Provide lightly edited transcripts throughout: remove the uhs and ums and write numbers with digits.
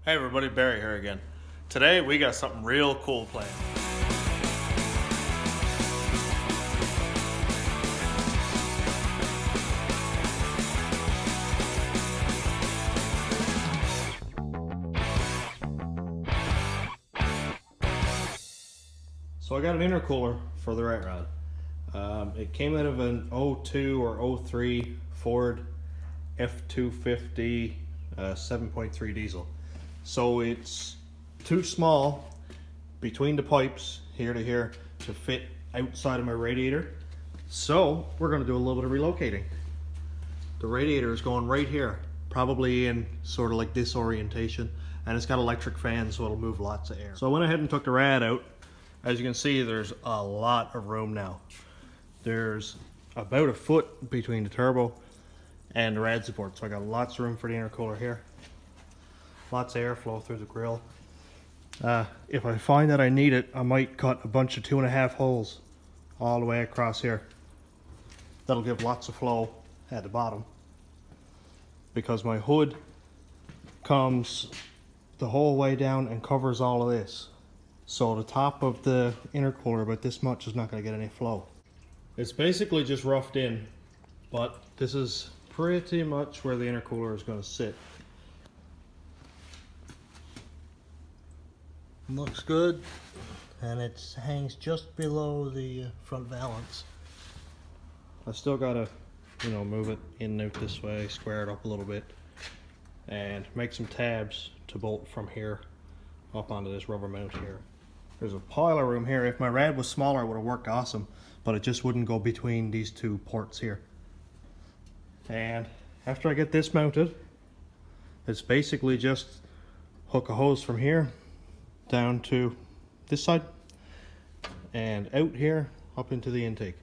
Hey everybody, Barry here again. Today we got something real cool planned. So I got an intercooler for the right rod. It came out of an '02 or '03 Ford F250 7.3 diesel. So it's too small between the pipes here to here to fit outside of my radiator. So we're going to do a little bit of relocating. The radiator is going right here, probably in sort of like this orientation, and it's got electric fans, so it'll move lots of air. So I went ahead and took the rad out. As you can see, there's a lot of room now. There's about a foot between the turbo and the rad support, so I got lots of room for the intercooler here. Lots of airflow through the grill. If I find that I need it, I might cut a bunch of 2.5 holes all the way across here. That'll give lots of flow at the bottom, because my hood comes the whole way down and covers all of this. So the top of the intercooler, about this much, is not going to get any flow. It's basically just roughed in, but this is pretty much where the intercooler is going to sit. Looks good, and it hangs just below the front valance. I still gotta, move it in and out this way, square it up a little bit, and make some tabs to bolt from here up onto this rubber mount here. There's a pile of room here. If my rad was smaller, it would have worked awesome, but it just wouldn't go between these two ports here. And after I get this mounted, it's basically just hook a hose from here down to this side and out here up into the intake.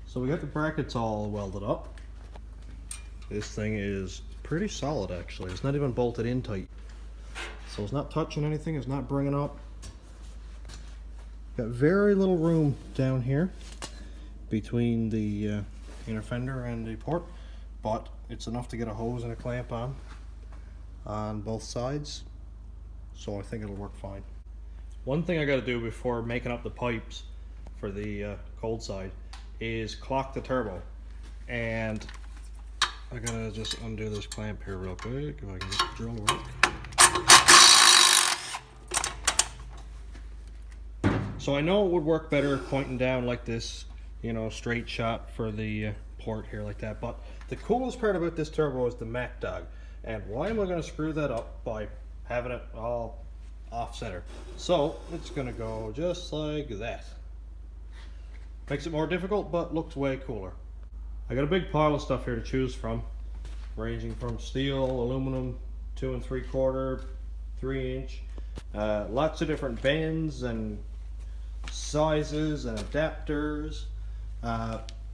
So we got the brackets all welded up. This thing is pretty solid actually. It's not even bolted in tight. So it's not touching anything, it's not bringing up. Got very little room down here between the inner fender and the port, but it's enough to get a hose and a clamp on both sides. So I think it'll work fine. One thing I got to do before making up the pipes for the cold side is clock the turbo, and I gotta just undo this clamp here real quick if I can get the drill to work. So I know it would work better pointing down like this, straight shot for the port here like that, but the coolest part about this turbo is the Mac dog. And why am I going to screw that up by having it all off center? So it's going to go just like that. Makes it more difficult, but looks way cooler. I got a big pile of stuff here to choose from, ranging from steel, aluminum, 2 3/4, 3-inch, lots of different bends and sizes and adapters,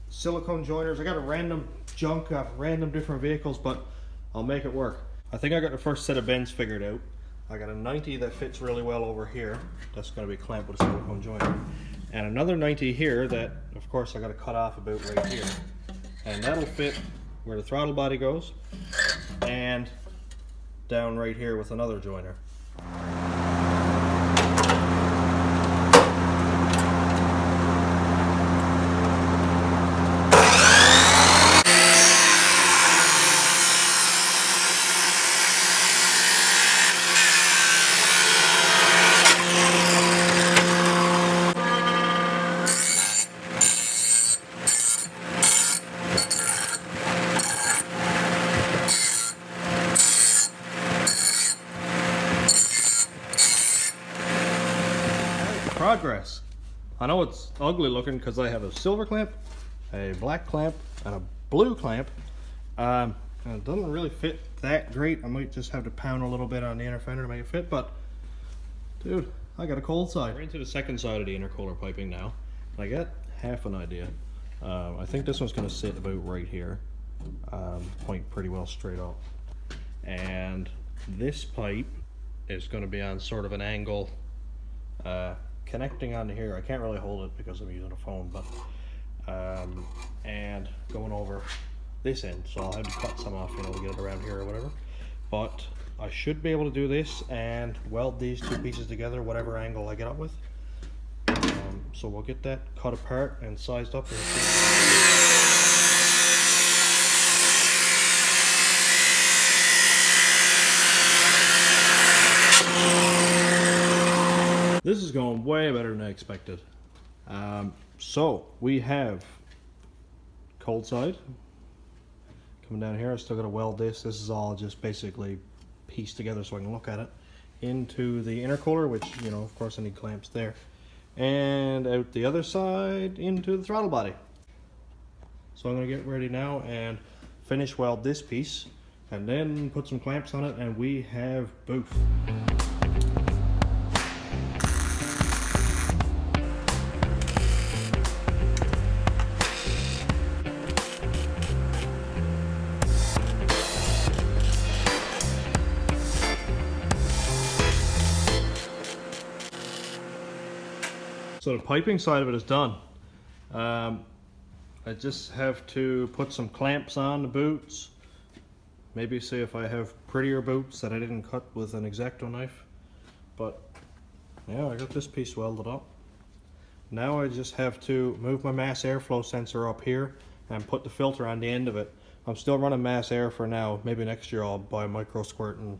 silicone joiners. I got a random junk off random different vehicles, but I'll make it work. I think I got the first set of bends figured out. I got a 90 that fits really well over here. That's going to be clamped with a silicone joiner. And another 90 here that, of course, I got to cut off about right here. And that'll fit where the throttle body goes and down right here with another joiner. Progress. I know it's ugly looking because I have a silver clamp, a black clamp, and a blue clamp. And it doesn't really fit that great. I might just have to pound a little bit on the inner fender to make it fit, but dude, I got a cold side. We're into the second side of the intercooler piping now. I got half an idea. I think this one's going to sit about right here, point pretty well straight up. And this pipe is going to be on sort of an angle, connecting onto here. I can't really hold it because I'm using a phone, but and going over this end, so I'll have to cut some off, you know, to get it around here or whatever. But I should be able to do this and weld these two pieces together, whatever angle I get up with. So we'll get that cut apart and sized up. This is going way better than I expected. So we have cold side coming down here. I still got to weld this. This is all just basically pieced together so I can look at it. Into the intercooler, which, you know, of course I need clamps there. And out the other side into the throttle body. So I'm going to get ready now and finish weld this piece and then put some clamps on it, and we have boof. So the piping side of it is done. I just have to put some clamps on the boots. Maybe see if I have prettier boots that I didn't cut with an X-Acto knife. But yeah, I got this piece welded up. Now I just have to move my mass airflow sensor up here and put the filter on the end of it. I'm still running mass air for now. Maybe next year I'll buy a micro squirt and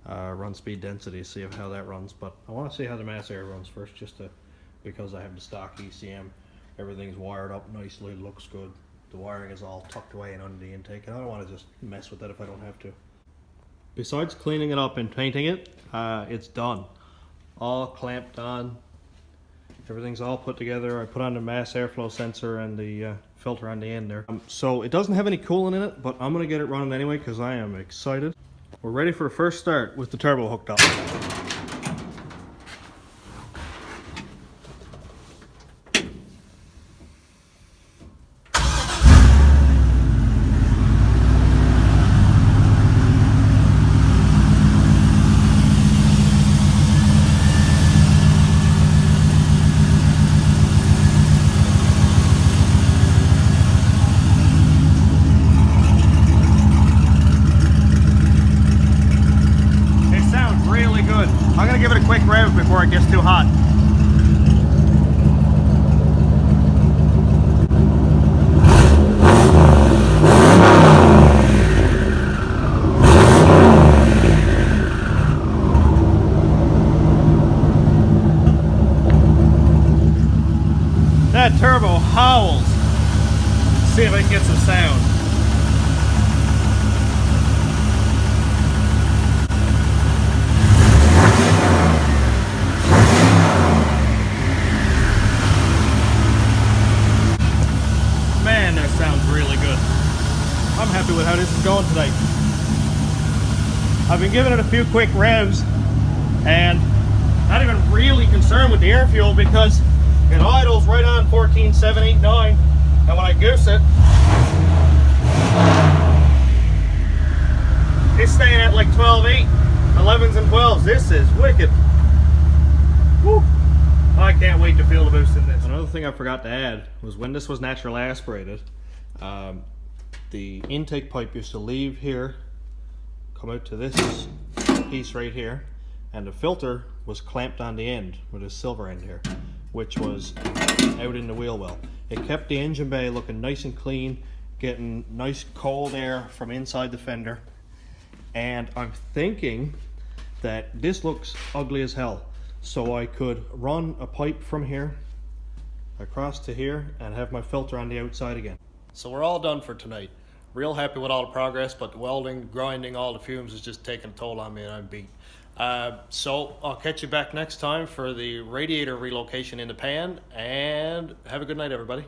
run speed density, see how that runs. But I want to see how the mass air runs first, just to, because I have the stock ECM. Everything's wired up nicely, looks good. The wiring is all tucked away and under the intake, and I don't want to just mess with that if I don't have to. Besides cleaning it up and painting it, it's done. All clamped on. Everything's all put together. I put on the mass airflow sensor and the filter on the end there. So it doesn't have any coolant in it, but I'm going to get it running anyway because I am excited. We're ready for a first start with the turbo hooked up. I'm going to give it a quick rev before it gets too hot. That turbo howls. Let's see if I can get some sound. I'm happy with how this is going tonight. I've been giving it a few quick revs and not even really concerned with the air fuel because it idles right on 14,789, and when I goose it, it's staying at like 12.8, 11s and 12s. This is wicked. Woo. I can't wait to feel the boost in this. Another thing I forgot to add was when this was naturally aspirated, the intake pipe used to leave here, come out to this piece right here, and the filter was clamped on the end with a silver end here, which was out in the wheel well. It kept the engine bay looking nice and clean, getting nice cold air from inside the fender. And I'm thinking that this looks ugly as hell, so I could run a pipe from here across to here and have my filter on the outside again. So we're all done for tonight. Real happy with all the progress, but the welding, grinding, all the fumes is just taking a toll on me and I'm beat. So I'll catch you back next time for the radiator relocation in the pan, and have a good night, everybody.